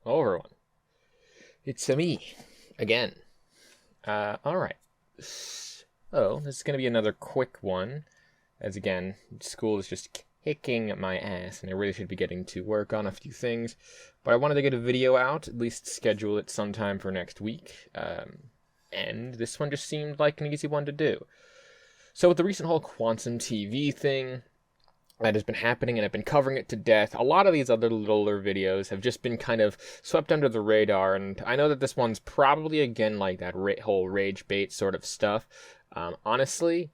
Hello, everyone. It's me again. Alright. So, this is going to be another quick one. As again, school is just kicking my ass, and I really should be getting to work on a few things. But I wanted to get a video out, at least schedule it sometime for next week. And this one just seemed like an easy one to do. So, with the recent whole Quantum TV thing, that has been happening, and I've been covering it to death. A lot of these other littler videos have just been kind of swept under the radar, and I know that this one's probably again like that whole rage bait sort of stuff. Honestly,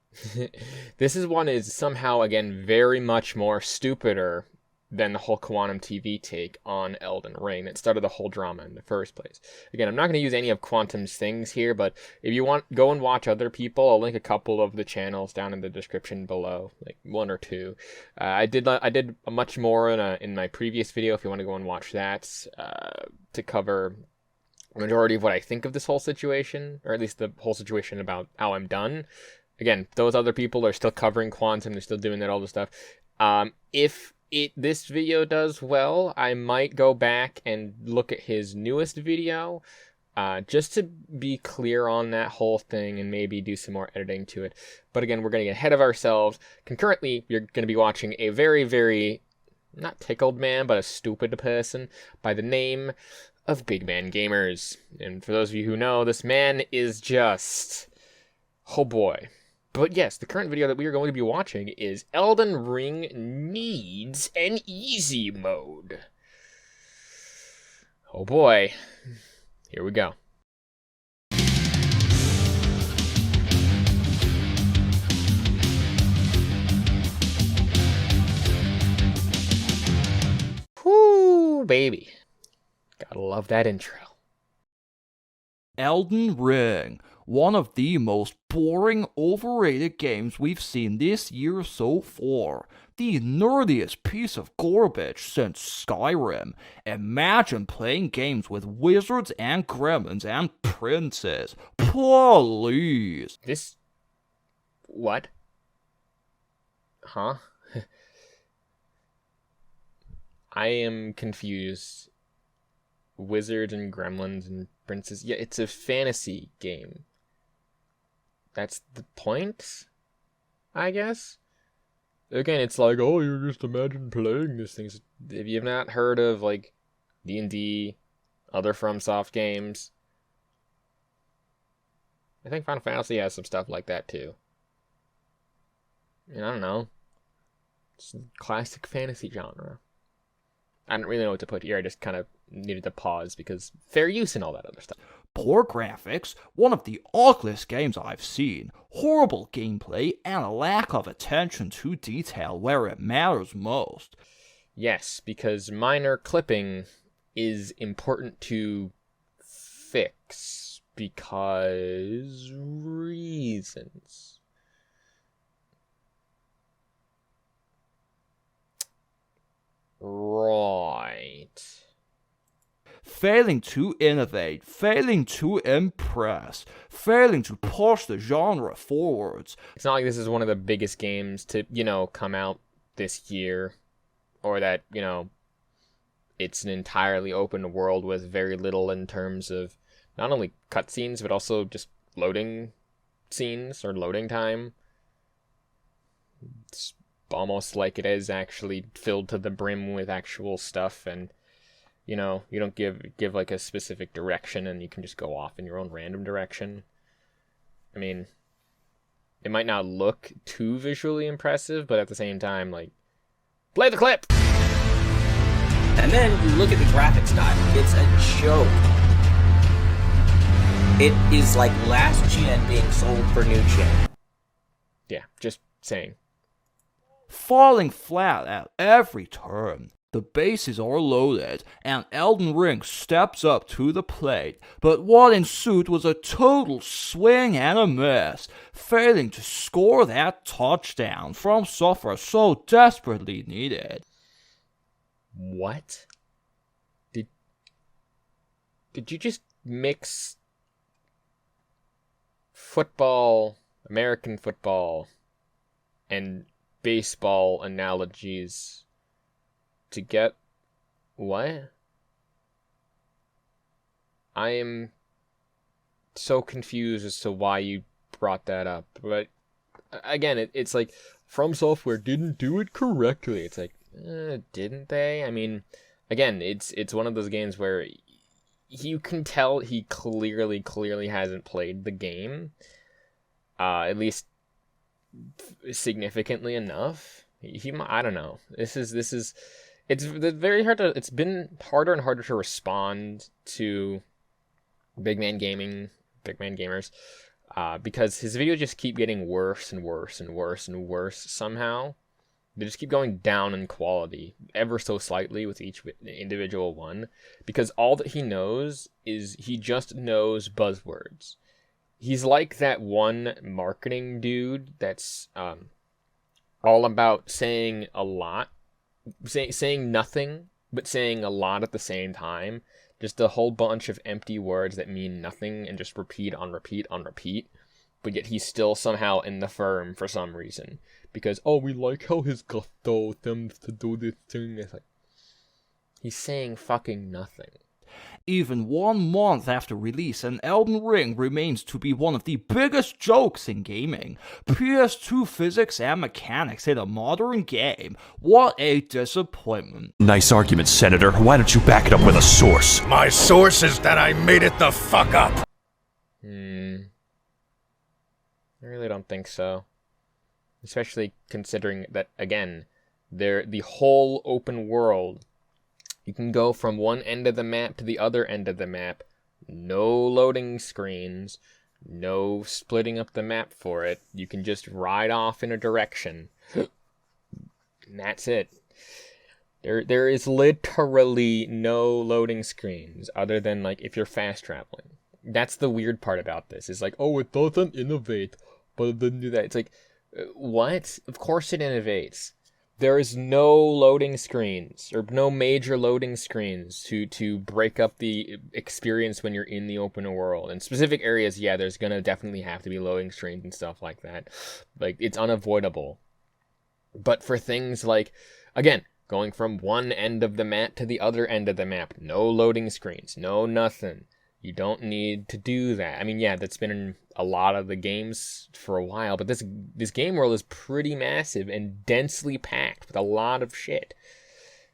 this one is somehow again very much more stupider than the whole Quantum TV take on Elden Ring that started the whole drama in the first place. Again, I'm not going to use any of Quantum's things here, but if you want, go and watch other people. I'll link a couple of the channels down in the description below, like one or two. I did much more in my previous video. If you want to go and watch that, to cover the majority of what I think of this whole situation, or at least the whole situation about how I'm done. Again, those other people are still covering Quantum. They're still doing that all the stuff. If this video does well, I might go back and look at his newest video, just to be clear on that whole thing and maybe do some more editing to it. But again, we're getting ahead of ourselves. Concurrently, you're going to be watching a very, very, not tickled man, but a stupid person by the name of Big Man Gamers. And for those of you who know, this man is just, oh boy. But yes, the current video that we are going to be watching is Elden Ring needs an easy mode. Oh boy. Here we go. Whoo, baby. Gotta love that intro. Elden Ring, one of the most boring, overrated games we've seen this year so far. The nerdiest piece of garbage since Skyrim. Imagine playing games with wizards and gremlins and princes. Please. This... what? Huh? I am confused. Wizards and gremlins and princes. Yeah, it's a fantasy game. That's the point, I guess? Again, it's like, oh, you just imagine playing these things. If you've not heard of, like, D&D, other FromSoft games, I think Final Fantasy has some stuff like that, too. And I don't know. It's a classic fantasy genre. I don't really know what to put here. I just kind of needed to pause because fair use and all that other stuff. Poor graphics, one of the ugliest games I've seen, horrible gameplay, and a lack of attention to detail where it matters most. Yes, because minor clipping is important to fix because reasons. Right. Failing to innovate, failing to impress, failing to push the genre forwards. It's not like this is one of the biggest games to, come out this year, or that, it's an entirely open world with very little in terms of not only cutscenes, but also just loading scenes or loading time. It's almost like it is actually filled to the brim with actual stuff, and you don't give like a specific direction, and you can just go off in your own random direction. I mean, it might not look too visually impressive, but at the same time, like, play the clip! And then you look at the graphic style, it's a joke. It is like last gen being sold for new gen. Yeah, just saying. Falling flat at every turn. The bases are loaded, and Elden Ring steps up to the plate, but what ensued was a total swing and a miss, failing to score that touchdown from software so desperately needed. What? Did you just mix football, American football, and baseball analogies to get what? I am so confused as to why you brought that up. But again, it's like From Software didn't do it correctly. It's like, didn't they? I mean, again, it's one of those games where you can tell he clearly hasn't played the game, at least significantly enough. I don't know. It's very hard to. It's been harder and harder to respond to big man gamers, because his videos just keep getting worse and worse and worse and worse somehow. They just keep going down in quality ever so slightly with each individual one, because all that he knows is he just knows buzzwords. He's like that one marketing dude that's all about saying a lot, saying nothing, but saying a lot at the same time. Just a whole bunch of empty words that mean nothing and just repeat on repeat on repeat. But yet he's still somehow in the firm for some reason. Because, we like how his gusto attempts to do this thing. It's like, he's saying fucking nothing. Even 1 month after release, an Elden Ring remains to be one of the biggest jokes in gaming. PS2 physics and mechanics in a modern game. What a disappointment. Nice argument, Senator. Why don't you back it up with a source? My source is that I made it the fuck up. I really don't think so. Especially considering that, again, the whole open world, you can go from one end of the map to the other end of the map. No loading screens. No splitting up the map for it. You can just ride off in a direction. And that's it. There is literally no loading screens other than, like, if you're fast traveling. That's the weird part about this. Is like, it doesn't innovate, but it didn't do that. It's like, what? Of course it innovates. There is no loading screens, or no major loading screens to break up the experience when you're in the open world. In specific areas, yeah, there's gonna definitely have to be loading screens and stuff like that. Like, it's unavoidable. But for things like, again, going from one end of the map to the other end of the map, no loading screens, no nothing. You don't need to do that. I mean, yeah, that's been in a lot of the games for a while, but this game world is pretty massive and densely packed with a lot of shit.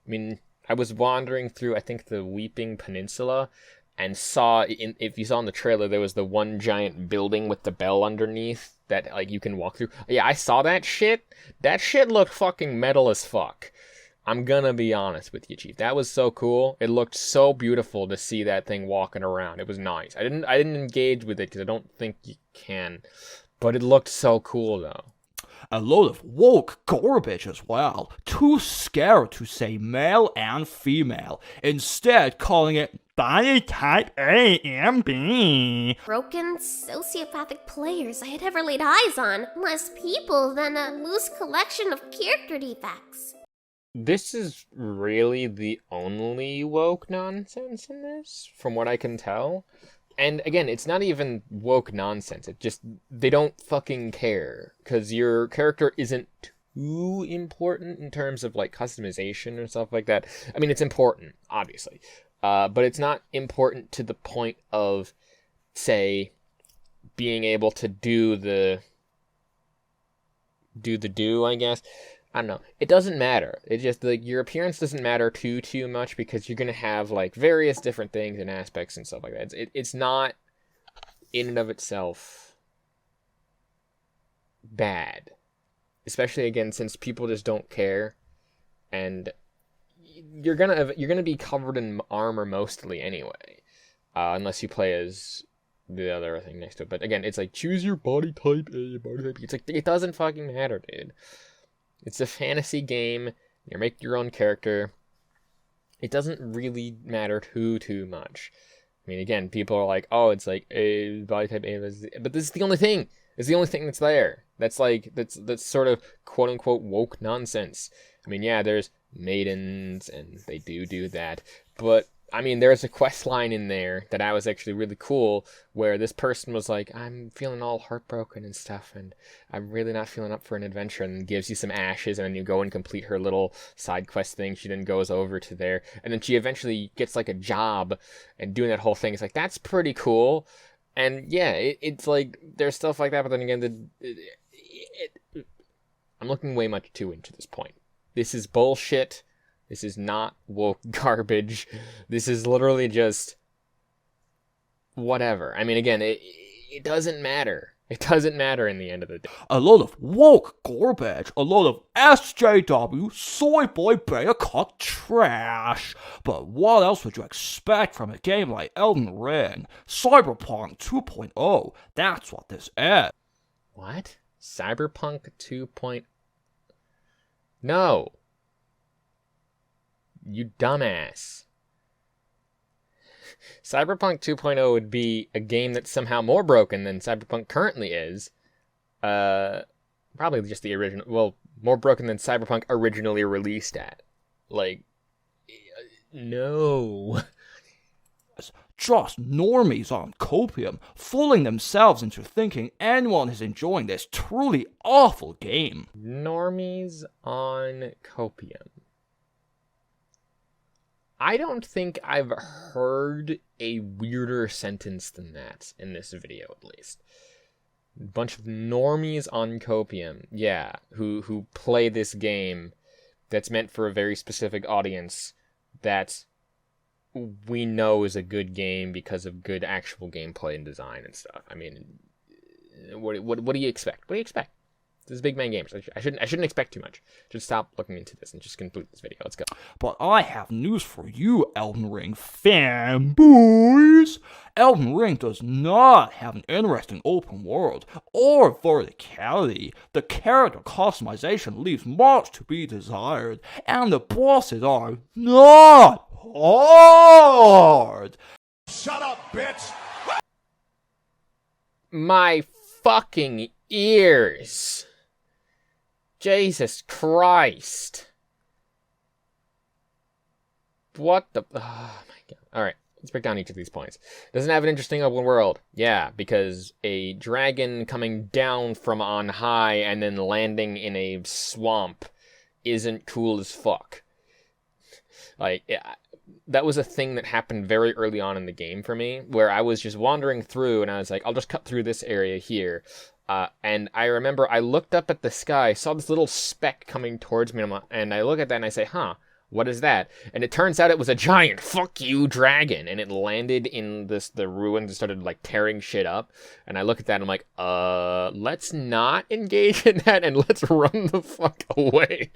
I mean, I was wandering through, I think, the Weeping Peninsula, and saw, if you saw in the trailer, there was the one giant building with the bell underneath that, like, you can walk through. Yeah, I saw that shit. That shit looked fucking metal as fuck. I'm gonna be honest with you, Chief. That was so cool. It looked so beautiful to see that thing walking around. It was nice. I didn't engage with it because I don't think you can, but it looked so cool though. A load of woke garbage as well. Too scared to say male and female, instead calling it body type A and B. Broken, sociopathic players I had ever laid eyes on. Less people than a loose collection of character defects. This is really the only woke nonsense in this, from what I can tell. And again, it's not even woke nonsense. It just, they don't fucking care. Because your character isn't too important in terms of, like, customization or stuff like that. I mean, it's important, obviously. But it's not important to the point of, say, being able to do, I guess. I don't know. It doesn't matter. It's just, like, your appearance doesn't matter too much, because you're gonna have, like, various different things and aspects and stuff like that. It's not, in and of itself, bad. Especially, again, since people just don't care, and you're gonna be covered in armor mostly anyway, unless you play as the other thing next to it. But again, it's like, choose your body type A, body type B. It's like, it doesn't fucking matter, dude. It's a fantasy game. You make your own character. It doesn't really matter too much. I mean, again, people are like, it's like a body type A, but this is the only thing. It's the only thing that's there. That's sort of quote unquote woke nonsense. I mean, yeah, there's maidens and they do that, but I mean, there's a quest line in there that I was actually really cool, where this person was like, I'm feeling all heartbroken and stuff, and I'm really not feeling up for an adventure, and gives you some ashes, and then you go and complete her little side quest thing. She then goes over to there, and then she eventually gets like a job and doing that whole thing. It's like, that's pretty cool. And yeah, it's like, there's stuff like that, but then again, I'm looking way much too into this point. This is bullshit. This is not woke garbage. This is literally just whatever. I mean, again, it doesn't matter. It doesn't matter in the end of the day. A lot of woke garbage, a lot of SJW, soy boy beta cut trash. But what else would you expect from a game like Elden Ring? Cyberpunk 2.0, that's what this is. What? Cyberpunk 2.0? No. You dumbass. Cyberpunk 2.0 would be a game that's somehow more broken than Cyberpunk currently is. Probably just the original. Well, more broken than Cyberpunk originally released at. Like, no. Just normies on copium, fooling themselves into thinking anyone is enjoying this truly awful game. Normies on copium. I don't think I've heard a weirder sentence than that in this video, at least. A bunch of normies on copium, yeah, who play this game that's meant for a very specific audience that we know is a good game because of good actual gameplay and design and stuff. I mean, what do you expect? What do you expect? This is Big Man Games. I shouldn't expect too much. Just stop looking into this and just conclude this video. Let's go. But I have news for you, Elden Ring fanboys. Elden Ring does not have an interesting open world or verticality. The character customization leaves much to be desired, and the bosses are not hard. Shut up, bitch! My fucking ears. Jesus Christ. What the... Oh my god. Alright, let's break down each of these points. Doesn't have an interesting open world. Yeah, because a dragon coming down from on high and then landing in a swamp isn't cool as fuck. Like, that was a thing that happened very early on in the game for me, where I was just wandering through and I was like, I'll just cut through this area here. And I remember I looked up at the sky, saw this little speck coming towards me, and I look at that and I say, huh, what is that? And it turns out it was a giant fuck you dragon, and it landed in the ruins and started like tearing shit up. And I look at that and I'm like, let's not engage in that and let's run the fuck away.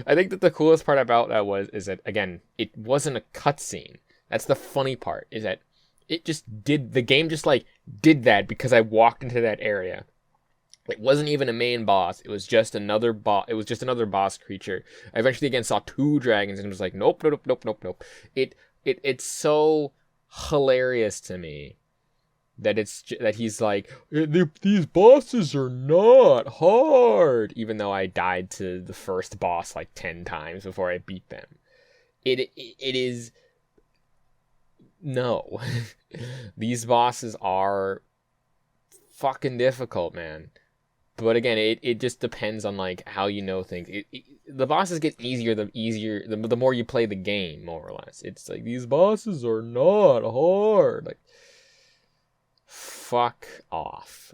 I think that the coolest part about that is that, again, it wasn't a cutscene. That's the funny part, is that it just did, the game just like did that because I walked into that area. It wasn't even a main boss. It was just another boss. It was just another boss creature. I eventually again saw two dragons and was like, nope. It's so hilarious to me that that he's like, these bosses are not hard, even though I died to the first boss like 10 times before I beat them. It is no. These bosses are fucking difficult, man. But again, it just depends on like how you know things. The bosses get easier the more you play the game, more or less. It's like, these bosses are not hard. Like, fuck off.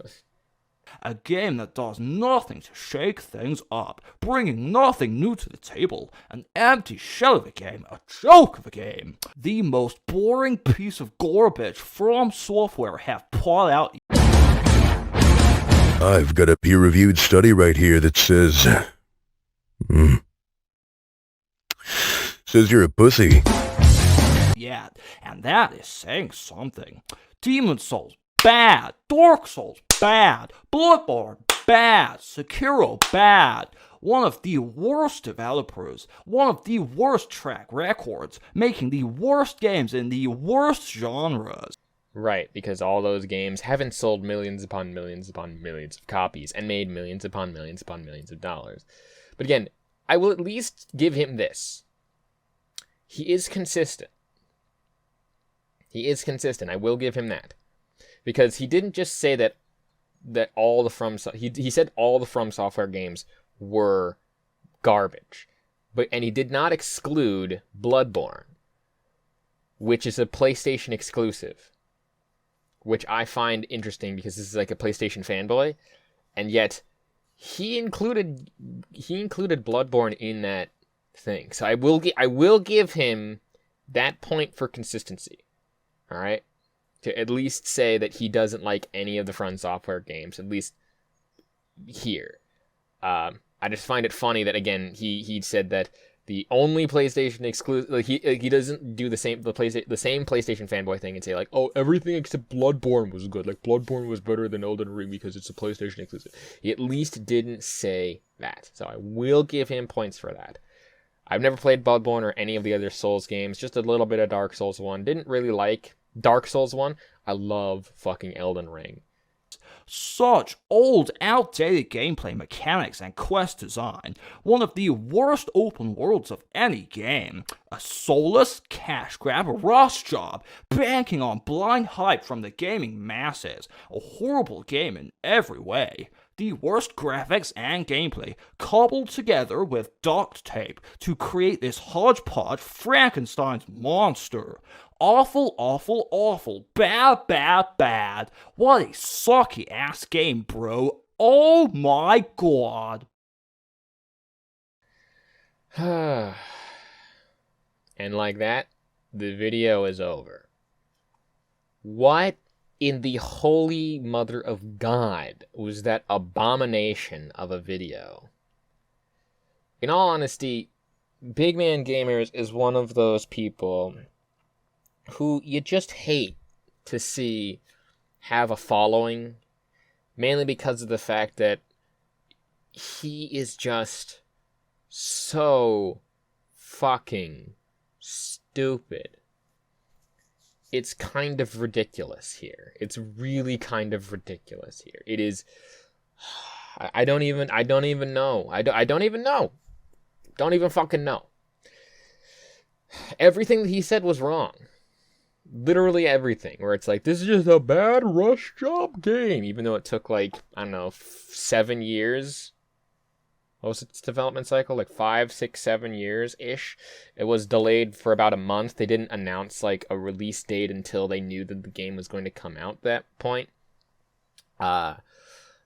A game that does nothing to shake things up, bringing nothing new to the table, an empty shell of a game, a joke of a game. The most boring piece of garbage From Software have put out. I've got a peer-reviewed study right here that says... says you're a pussy. Yeah, and that is saying something. Demon Souls, bad. Dark Souls, bad. Bloodborne, bad. Sekiro, bad. One of the worst developers, one of the worst track records, making the worst games in the worst genres. Right, because all those games haven't sold millions upon millions upon millions of copies and made millions upon millions upon millions of dollars. But again, I will at least give him this. He is consistent. He is consistent. I will give him that. Because he didn't just say that all the he said all the From Software games were garbage. And he did not exclude Bloodborne, which is a PlayStation exclusive, which I find interesting because this is like a PlayStation fanboy, and yet he included Bloodborne in that thing. So I will give him that point for consistency. All right? To at least say that he doesn't like any of the From Software games, at least here. I just find it funny that, again, he said that the only PlayStation exclusive, like he doesn't do the same PlayStation fanboy thing and say like, oh, everything except Bloodborne was good. Like Bloodborne was better than Elden Ring because it's a PlayStation exclusive. He at least didn't say that, so I will give him points for that. I've never played Bloodborne or any of the other Souls games. Just a little bit of Dark Souls 1. Didn't really like Dark Souls 1. I love fucking Elden Ring. Such old, outdated gameplay mechanics and quest design. One of the worst open worlds of any game. A soulless cash grab rush job, banking on blind hype from the gaming masses. A horrible game in every way. The worst graphics and gameplay cobbled together with duct tape to create this hodgepodge Frankenstein's monster. Awful, awful, awful. Bad, bad, bad. What a sucky ass game, bro. Oh my god. And like that, the video is over. What in the holy mother of God was that abomination of a video? In all honesty, Big Man Gamers is one of those people who you just hate to see have a following, mainly because of the fact that he is just so fucking stupid. It's kind of ridiculous here. It's really kind of ridiculous here. It is. I don't even know. I don't even know. Don't even fucking know. Everything that he said was wrong. Literally everything. Where it's like, this is just a bad rush job game. Even though it took like, I don't know, 7 years. What was its development cycle? Like 5, 6, 7 years-ish. It was delayed for about a month. They didn't announce like a release date until they knew that the game was going to come out at that point.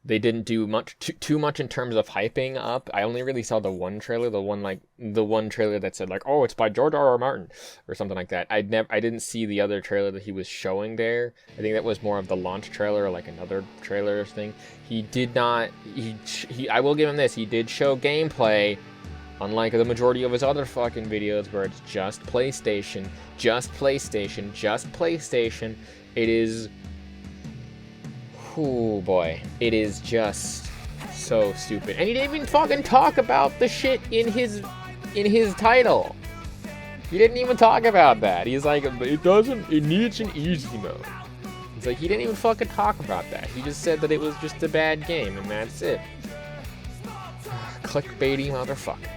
They didn't do too much in terms of hyping up. I only really saw the one trailer, the one trailer that said like, oh, it's by George R.R. Martin or something like that. I didn't see the other trailer that he was showing there. I think that was more of the launch trailer or like another trailer thing. He did not. I will give him this. He did show gameplay, unlike the majority of his other fucking videos where it's just PlayStation, just PlayStation, just PlayStation. It is. Oh boy, it is just so stupid. And he didn't even fucking talk about the shit in his title. He didn't even talk about that. He's like, it needs an easy mode. It's like, he didn't even fucking talk about that. He just said that it was just a bad game, and that's it. Clickbaity motherfucker.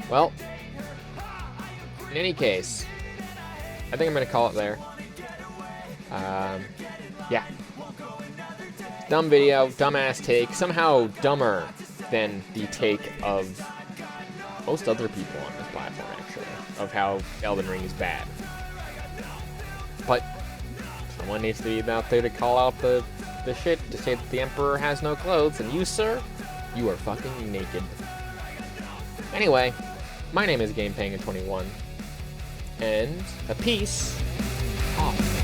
Well, in any case, I think I'm gonna call it there. Yeah. Dumb video, dumbass take, somehow dumber than the take of most other people on this platform, actually, of how Elden Ring is bad. But someone needs to be out there to call out the shit, to say that the Emperor has no clothes, and you, sir, you are fucking naked. Anyway, my name is GamePanga21, and a peace off.